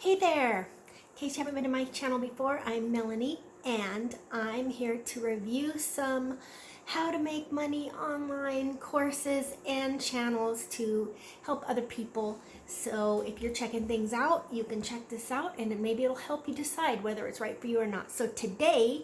Hey there! In case you haven't been to my channel before, I'm Melanie and I'm here to review some how to make money online courses and channels to help other people. So if you're checking things out, you can check this out and maybe it'll help you decide whether it's right for you or not. So today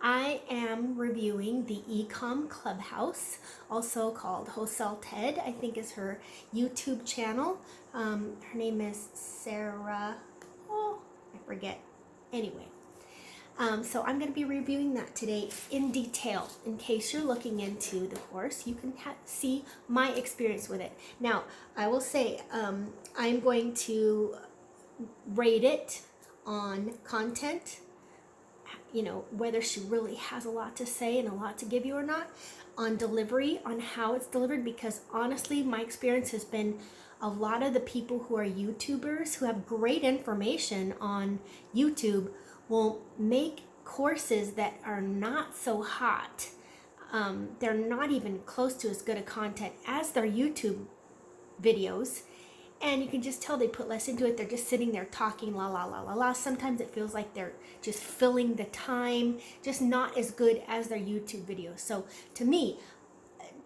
I am reviewing the Ecomm Clubhouse, also called Wholesale Ted, I think is her YouTube channel. Her name is Sarah, I forget. Anyway, so I'm going to be reviewing that today in detail. In case you're looking into the course, you can see my experience with it. Now, I will say I'm going to rate it on content, you know, whether she really has a lot to say and a lot to give you or not, on delivery, on how it's delivered, because honestly, my experience has been a lot of the people who are YouTubers who have great information on YouTube will make courses that are not so hot. They're not even close to as good a content as their YouTube videos. And you can just tell they put less into it. They're just sitting there talking la la la la la. Sometimes it feels like they're just filling the time, just not as good as their YouTube videos. So to me,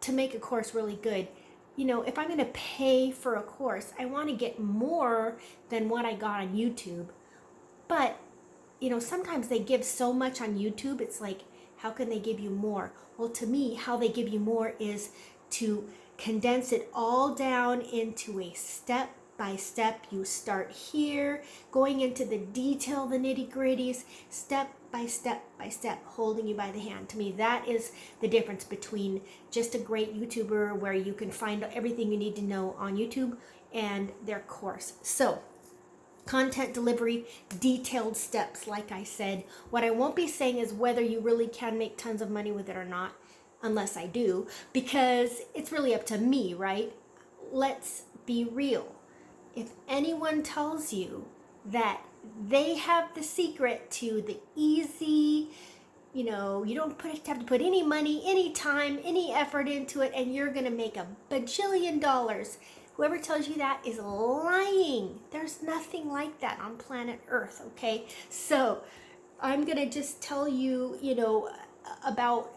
to make a course really good, you know, if I'm going to pay for a course, I want to get more than what I got on YouTube. But, you know, sometimes they give so much on YouTube, it's like, how can they give you more? Well, to me, how they give you more is to condense it all down into a step by step. You start here, going into the detail, the nitty gritties, step by step by step, holding you by the hand. To me, that is the difference between just a great YouTuber where you can find everything you need to know on YouTube and their course. So, content delivery, detailed steps, like I said. What I won't be saying is whether you really can make tons of money with it or not, unless I do, because it's really up to me, right? Let's be real. If anyone tells you that they have the secret to the easy, you know, you don't have to put any money, any time, any effort into it, and you're going to make a bajillion dollars, whoever tells you that is lying. There's nothing like that on planet Earth, okay? So I'm going to just tell you, you know, about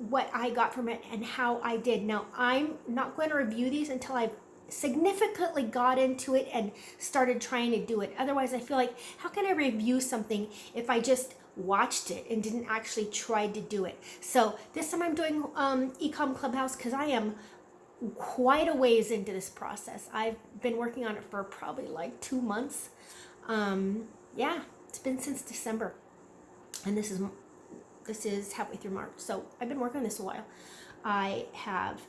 what I got from it and how I did. Now, I'm not going to review these until I've significantly got into it and started trying to do it. Otherwise, I feel like, how can I review something if I just watched it and didn't actually try to do it? So this time I'm doing Ecomm Clubhouse because I am quite a ways into this process. I've been working on it for probably like 2 months. Yeah, it's been since December, and this is halfway through March. So I've been working on this a while. I have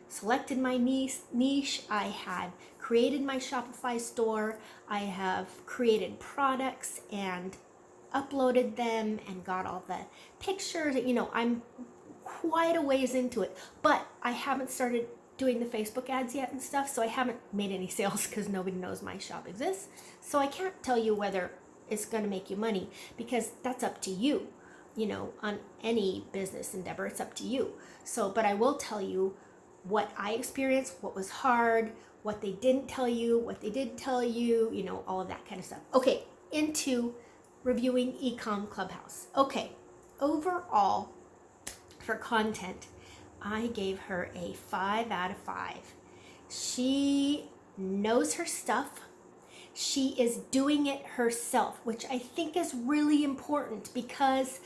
selected my niche. I had created my Shopify store. I have created products and uploaded them and got all the pictures. You know, I'm quite a ways into it, but I haven't started doing the Facebook ads yet and stuff, so I haven't made any sales because nobody knows my shop exists. So I can't tell you whether it's going to make you money because that's up to you. You know, on any business endeavor, it's up to you. So, but I will tell you what I experienced, what was hard, what they didn't tell you, what they did tell you, you know, all of that kind of stuff. Okay, into reviewing Ecomm Clubhouse. Okay, overall, for content, I gave her a 5 out of 5. She knows her stuff. She is doing it herself, which I think is really important because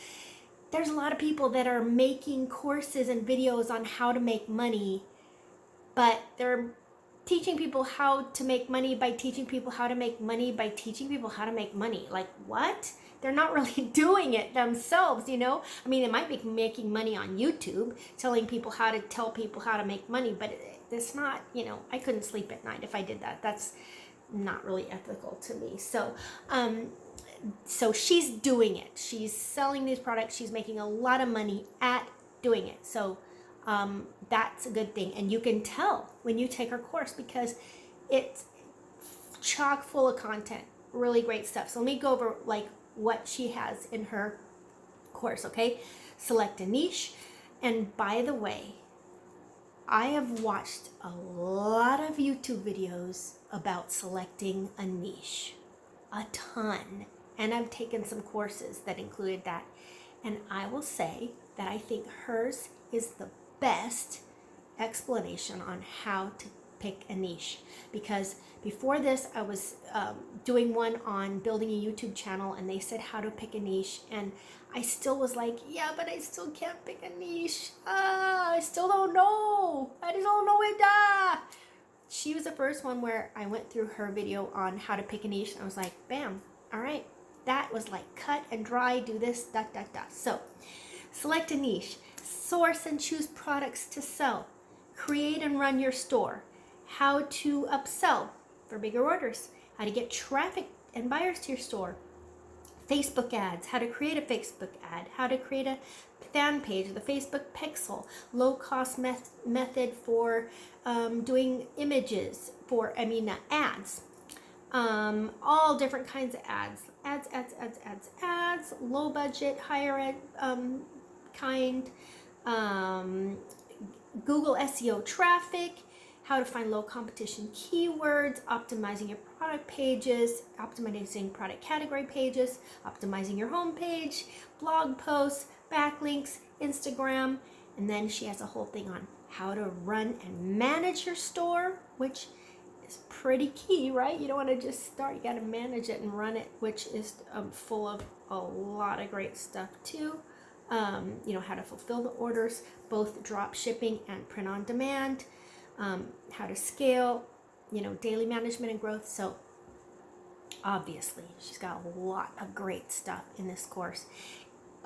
there's a lot of people that are making courses and videos on how to make money, but they're teaching people how to make money by teaching people how to make money by teaching people how to make money. Like, what? They're not really doing it themselves, you know? I mean, they might be making money on YouTube, telling people how to tell people how to make money, but it's not, you know, I couldn't sleep at night if I did that. That's not really ethical to me. So she's doing it. She's selling these products. She's making a lot of money at doing it. So that's a good thing. And you can tell when you take her course because it's chock full of content, really great stuff. So let me go over like what she has in her course, okay? Select a niche. And by the way, I have watched a lot of YouTube videos about selecting a niche. a ton. And I've taken some courses that included that. And I will say that I think hers is the best explanation on how to pick a niche, because before this I was doing one on building a YouTube channel, and they said how to pick a niche, and I still was like, yeah, but I still can't pick a niche. I still don't know. I just don't know it. She was the first one where I went through her video on how to pick a niche, and I was like, bam, all right. That was like cut and dry, do this, dot, dot, dot. So select a niche, source and choose products to sell, create and run your store, how to upsell for bigger orders, how to get traffic and buyers to your store, Facebook ads, how to create a Facebook ad, how to create a fan page, the Facebook pixel, low cost method for doing images for, ads. All different kinds of ads, low budget, higher ed kind, Google SEO traffic, how to find low competition keywords, optimizing your product pages, optimizing product category pages, optimizing your homepage, blog posts, backlinks, Instagram, and then she has a whole thing on how to run and manage your store, which is pretty key, right? You don't want to just start, you got to manage it and run it, which is full of a lot of great stuff too. How to fulfill the orders, both drop shipping and print on demand, how to scale, daily management and growth. So obviously she's got a lot of great stuff in this course.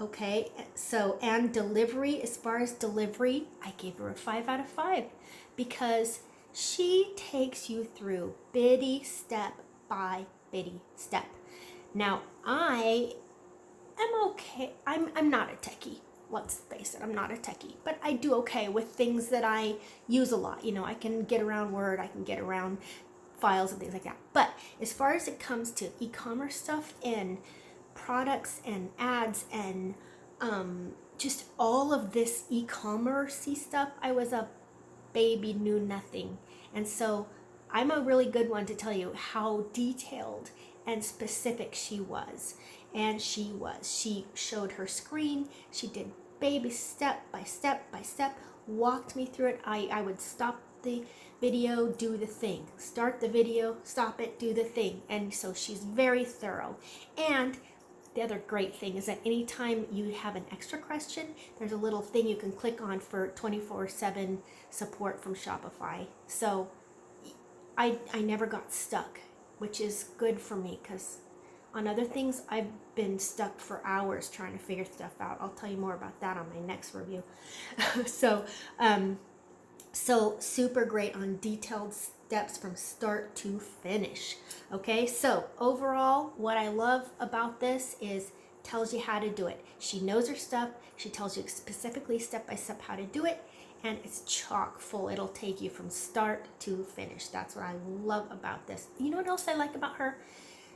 Okay, so, and delivery, as far as delivery, I gave her a 5 out of 5 because she takes you through bitty step by bitty step. Now, I am okay. I'm not a techie. Let's face it, I'm not a techie, but I do okay with things that I use a lot. I can get around Word, I can get around files and things like that. But as far as it comes to e-commerce stuff and products and ads and just all of this e-commerce-y stuff, I was a baby, knew nothing. And so I'm a really good one to tell you how detailed and specific she was. And she showed her screen, she did baby step by step by step, walked me through it. I would stop the video, do the thing, start the video, stop it, do the thing. And so she's very thorough. And the other great thing is that anytime you have an extra question, there's a little thing you can click on for 24/7 support from Shopify. So I never got stuck, which is good for me, because on other things I've been stuck for hours trying to figure stuff out. I'll tell you more about that on my next review. So super great on detailed steps from start to finish. Okay, so overall, what I love about this is tells you how to do it. She knows her stuff. She tells you specifically step by step how to do it, and it's chock full. It'll take you from start to finish. That's what I love about this. You know what else I like about her?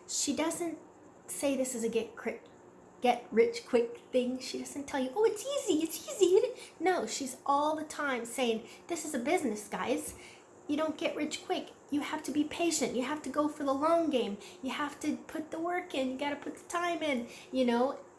She doesn't say this is a get rich quick thing. She doesn't tell you, oh, it's easy. No, she's all the time saying, this is a business, guys. You don't get rich quick. You have to be patient. You have to go for the long game. You have to put the work in. You got to put the time in,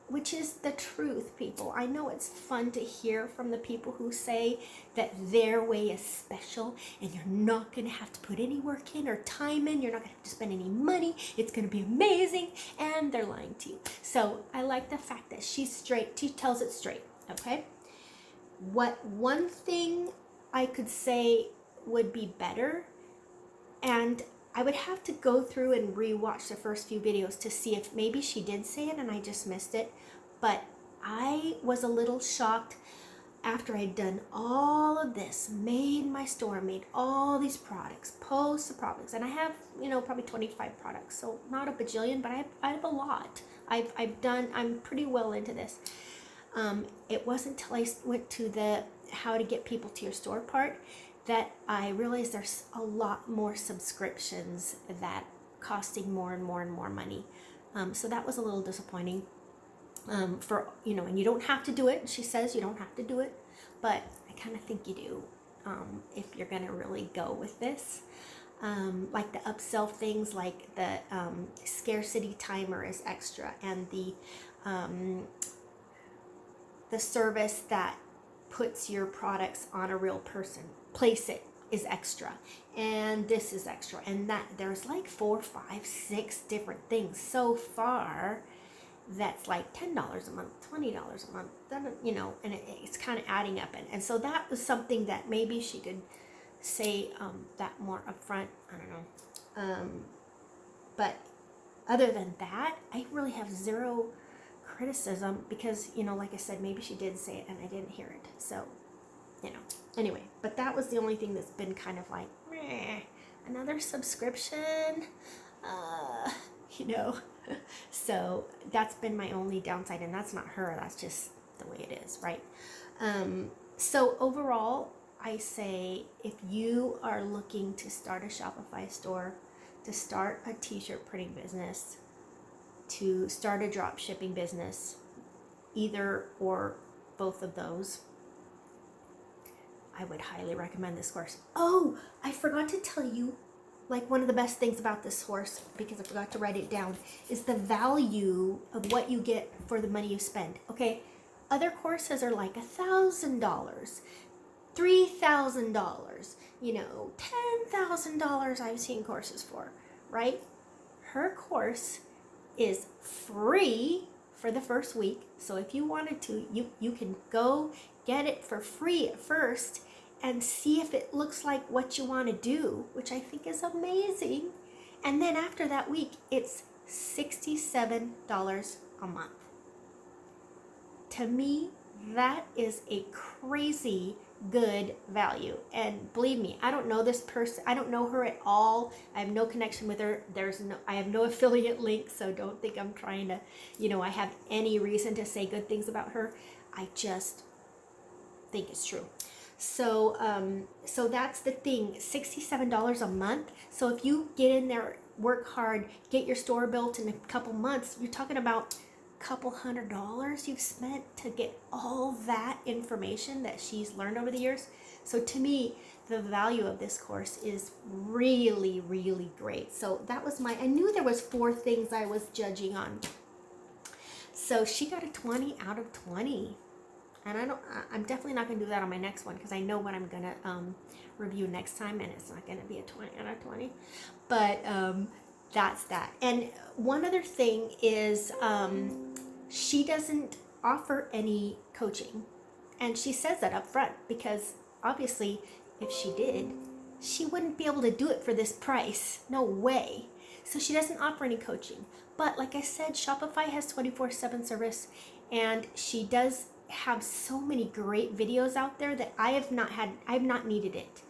which is the truth, people. I know it's fun to hear from the people who say that their way is special and you're not going to have to put any work in or time in. You're not going to have to spend any money. It's going to be amazing. And they're lying to you. So I like the fact that she's straight. She tells it straight. Okay. One thing I could say would be better, and I would have to go through and rewatch the first few videos to see if maybe she did say it and I just missed it. But I was a little shocked after I'd done all of this, made my store, made all these products, post the products, and I have, probably 25 products, so not a bajillion, but I have a lot. I'm pretty well into this. It wasn't until I went to the how to get people to your store part that I realized there's a lot more subscriptions that costing more and more and more money. So that was a little disappointing. And you don't have to do it. She says you don't have to do it, but I kind of think you do if you're going to really go with this. like the upsell things, like the scarcity timer is extra, and the service that puts your products on a real person, place it, is extra, and this is extra, and that. There's like 4, 5, 6 different things so far. That's like $10 a month, $20 a month, and it's kind of adding up. And so that was something that maybe she could say that more upfront. I don't know. But other than that, I really have zero criticism because, like I said, maybe she did say it and I didn't hear it. So, anyway, but that was the only thing that's been kind of like, meh, another subscription, So that's been my only downside, and that's not her, that's just the way it is, right? So overall, I say if you are looking to start a Shopify store, to start a t-shirt printing business, to start a drop shipping business, either or both of those, I would highly recommend this course. Oh, I forgot to tell you, like one of the best things about this course, because I forgot to write it down, is the value of what you get for the money you spend. Okay, other courses are like $1,000, $3,000, $10,000 I've seen courses for, right? Her course is free for the first week. So if you wanted to, you can go get it for free at first and see if it looks like what you want to do, which I think is amazing. And then after that week, it's $67 a month. To me, that is a crazy good value. And believe me, I don't know this person. I don't know her at all. I have no connection with her. I have no affiliate link, so don't think I'm trying to, I have any reason to say good things about her. I just think it's true. So that's the thing, $67 a month. So if you get in there, work hard, get your store built in a couple months, you're talking about couple $100 you've spent to get all that information that she's learned over the years. So to me, the value of this course is really, really great. So that was I knew there was 4 things I was judging on. So she got a 20 out of 20. And I'm definitely not going to do that on my next one because I know what I'm going to review next time, and it's not going to be a 20 out of 20. But that's that. And one other thing is she doesn't offer any coaching. And she says that up front because obviously if she did, she wouldn't be able to do it for this price. No way. So she doesn't offer any coaching. But like I said, Shopify has 24/7 service, and she does have so many great videos out there that I have not needed it.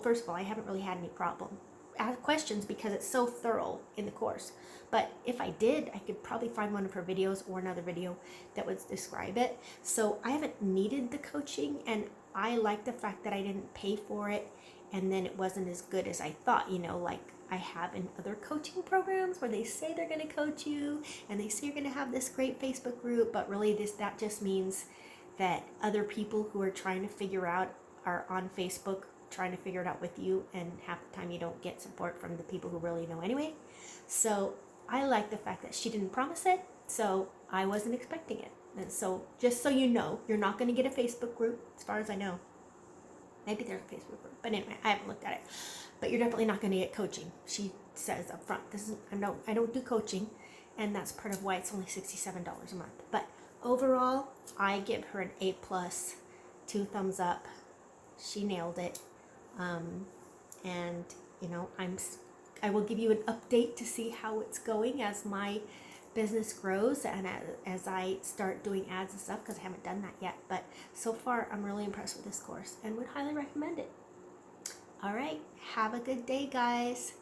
First of all, I haven't really had any problem ask questions because it's so thorough in the course. But if I did, I could probably find one of her videos or another video that would describe it. So I haven't needed the coaching, and I like the fact that I didn't pay for it and then it wasn't as good as I thought, like I have in other coaching programs where they say they're going to coach you and they say you're going to have this great Facebook group, but really that just means that other people who are trying to figure out are on Facebook trying to figure it out with you, and half the time you don't get support from the people who really know anyway. So I like the fact that she didn't promise it, so I wasn't expecting it. And so just so you know, you're not going to get a Facebook group as far as I know. Maybe there's a Facebook group, but anyway, I haven't looked at it. But you're definitely not going to get coaching. She says up front, I don't do coaching, and that's part of why it's only $67 a month. But overall, I give her an A+, 2 thumbs up. She nailed it. And I will give you an update to see how it's going as my business grows and as I start doing ads and stuff, because I haven't done that yet. But so far, I'm really impressed with this course and would highly recommend it. All right, have a good day, guys.